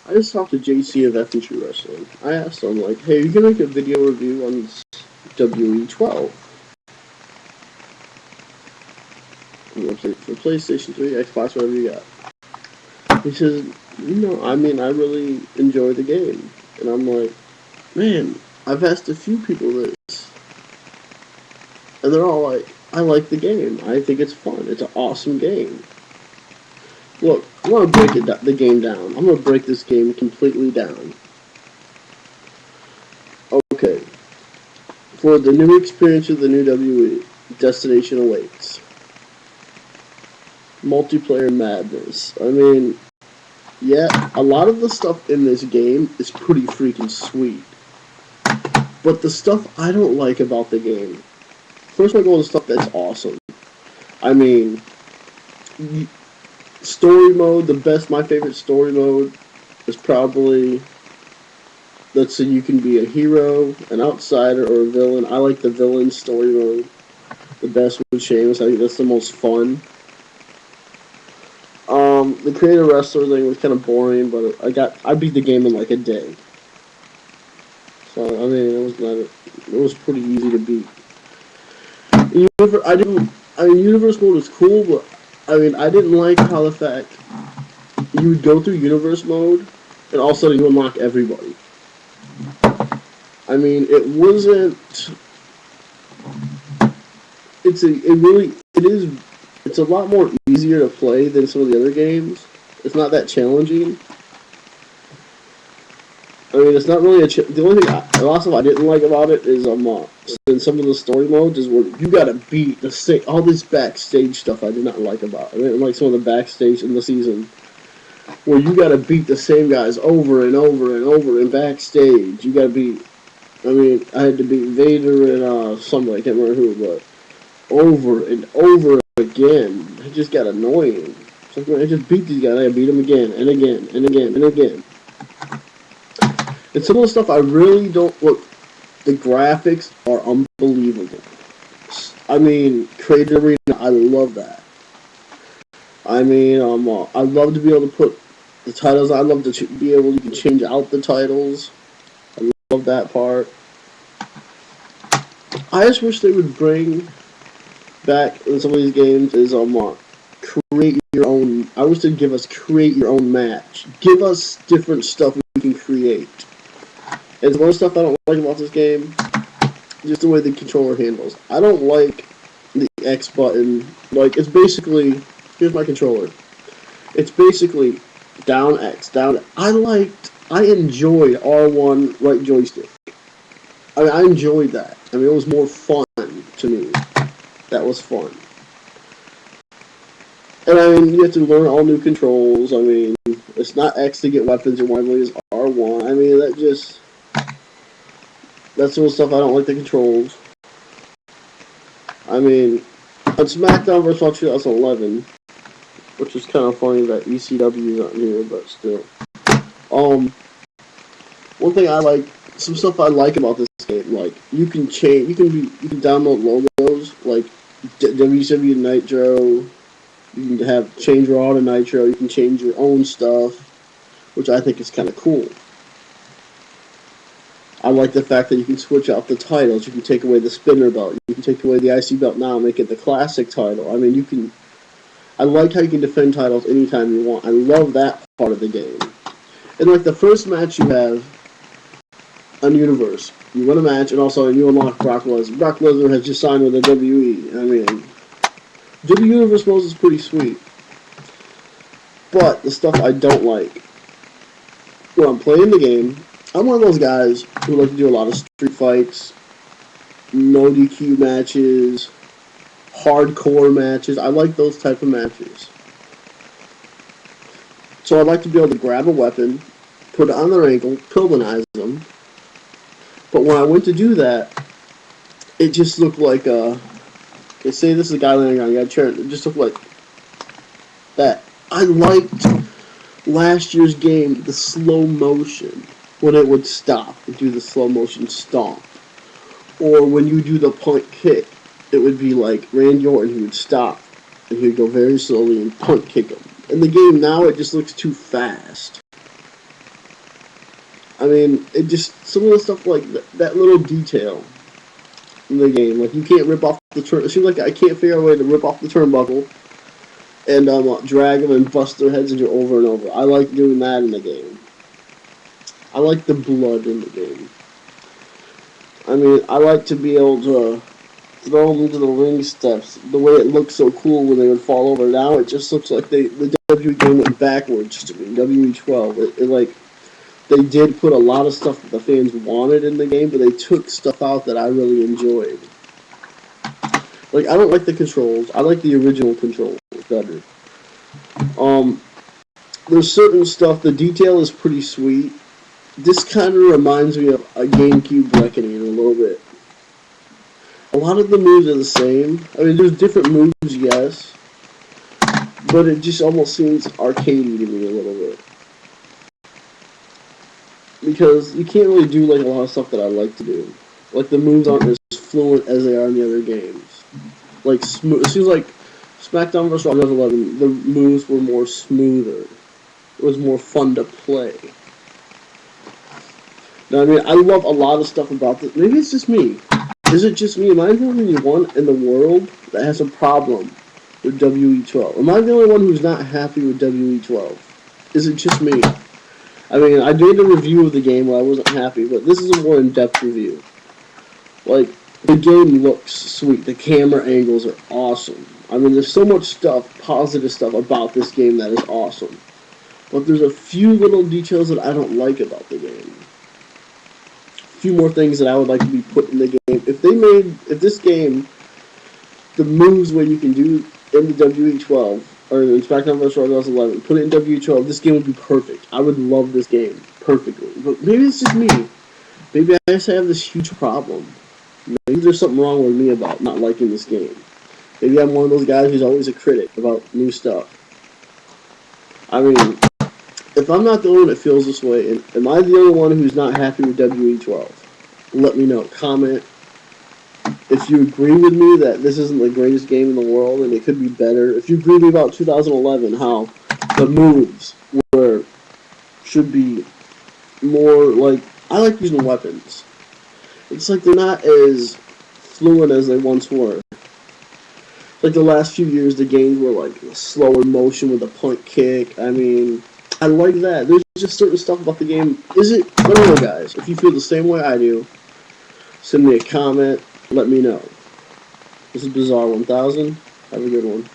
I just talked to JC of F&True Wrestling. I asked him, like, hey, you can make a video review on this WWE12 for PlayStation 3, Xbox, whatever you got. He says, I really enjoy the game. And I'm like, man, I've asked a few people this. And they're all like, I like the game. I think it's fun. It's an awesome game. Look, I'm going to break the game down. I'm going to break this game completely down. Okay. For the new experience of the new WWE, Destination Awaits. Multiplayer madness. I mean, yeah, a lot of the stuff in this game is pretty freaking sweet. But the stuff I don't like about the game, first I go to the stuff that's awesome. I mean, story mode, my favorite story mode is probably, let's say you can be a hero, an outsider, or a villain. I like the villain story mode the best with Sheamus. I think that's the most fun. The creative wrestler thing was kind of boring, but I beat the game in like a day. So I mean, it was pretty easy to beat. Universe mode was cool, but I mean, I didn't like how the fact you would go through universe mode and all of a sudden you unlock everybody. I mean, it wasn't. It's a lot more easier to play than some of the other games. It's not that challenging. I mean, it's not really the only thing I didn't like about it is in some of the story modes is where you gotta beat all this backstage stuff I did not like about it. I didn't like some of the backstage in the season where you gotta beat the same guys over and over and over in backstage. You gotta beat. I mean, I had to beat Vader and somebody, I can't remember who, but over and over again. It just got annoying. It's like, I just beat these guys, I beat them again and again and again and again. And some of the stuff I really don't look. The graphics are unbelievable. I mean, Creative Arena, I love that. I mean, I love to be able to put the titles. I love to be able to change out the titles. I love that part. I just wish they would bring back in some of these games is create your own. I wish they'd give us create your own match. Give us different stuff we can create. And one stuff I don't like about this game, just the way the controller handles. I don't like the X button. Like, it's basically, here's my controller. It's basically down X, down. I enjoyed R1 right joystick. I mean, I enjoyed that. I mean, it was more fun to me. That was fun. And I mean, you have to learn all new controls. I mean, it's not X to get weapons and Y is R1. I mean, that's some stuff I don't like the controls. I mean, on SmackDown vs. Raw 2011, which is kind of funny that ECW is not here, but still. One thing some stuff I like about this game, like you can download logos like WCW Nitro. You can change Raw to Nitro. You can change your own stuff, which I think is kind of cool. I like the fact that you can switch out the titles. You can take away the spinner belt. You can take away the IC belt now and make it the classic title. I mean, I like how you can defend titles anytime you want. I love that part of the game. And like the first match you have on Universe, you win a match and also you unlock Brock Lesnar. Brock Lesnar has just signed with the WWE. I mean, WWE Universe mode is pretty sweet. But the stuff I don't like when I'm playing the game, I'm one of those guys who like to do a lot of street fights, no DQ matches, hardcore matches. I like those type of matches. So I like to be able to grab a weapon, put it on their ankle, pilbanize them. But when I went to do that, it just looked like they say this is a guy laying on a chair. It just looked like that. I liked last year's game, the slow motion. When it would stop and do the slow motion stomp. Or when you do the punt kick, it would be like Randy Orton, he would stop and he would go very slowly and punt kick him. In the game now, it just looks too fast. I mean, it just, some of the stuff like that little detail in the game, like you can't rip off the turn. It seems like I can't figure out a way to rip off the turnbuckle and drag them and bust their heads into over and over. I like doing that in the game. I like the blood in the game. I mean, I like to be able to throw them into the ring steps. The way it looked so cool when they would fall over. Now it just looks like the WWE game went backwards to me. WWE12. It like, they did put a lot of stuff that the fans wanted in the game, but they took stuff out that I really enjoyed. Like, I don't like the controls. I like the original controls better. There's certain stuff, the detail is pretty sweet. This kind of reminds me of a GameCube Reckoning a little bit. A lot of the moves are the same. I mean, there's different moves, yes, but it just almost seems arcadey to me a little bit. Because you can't really do like a lot of stuff that I like to do. Like, the moves aren't as fluent as they are in the other games. Like, smooth. It seems like SmackDown vs. Raw 2011, the moves were more smoother. It was more fun to play. Now, I mean, I love a lot of stuff about this. Maybe it's just me. Is it just me? Am I the only one in the world that has a problem with WE12? Am I the only one who's not happy with WE12? Is it just me? I mean, I did a review of the game where I wasn't happy, but this is a more in-depth review. Like, the game looks sweet. The camera angles are awesome. I mean, there's so much stuff, positive stuff about this game that is awesome. But there's a few little details that I don't like about the game. A few more things that I would like to be put in the game. If this game, the moves where you can do in the WE12, or in SmackDown vs. Raw 2011, put it in WE12, this game would be perfect. I would love this game perfectly. But maybe it's just me. Maybe I just have this huge problem. Maybe there's something wrong with me about not liking this game. Maybe I'm one of those guys who's always a critic about new stuff. I mean, if I'm not the only one that feels this way, and am I the only one who's not happy with WE12? Let me know. Comment if you agree with me that this isn't the greatest game in the world and it could be better. If you agree with me about 2011, how the moves should be more like, I like using weapons. It's like they're not as fluent as they once were. Like the last few years, the games were like slower motion with a punt kick. I mean, I like that. There's just certain stuff about the game. Let me know, guys. If you feel the same way I do, send me a comment. Let me know. This is Bizarre 1000. Have a good one.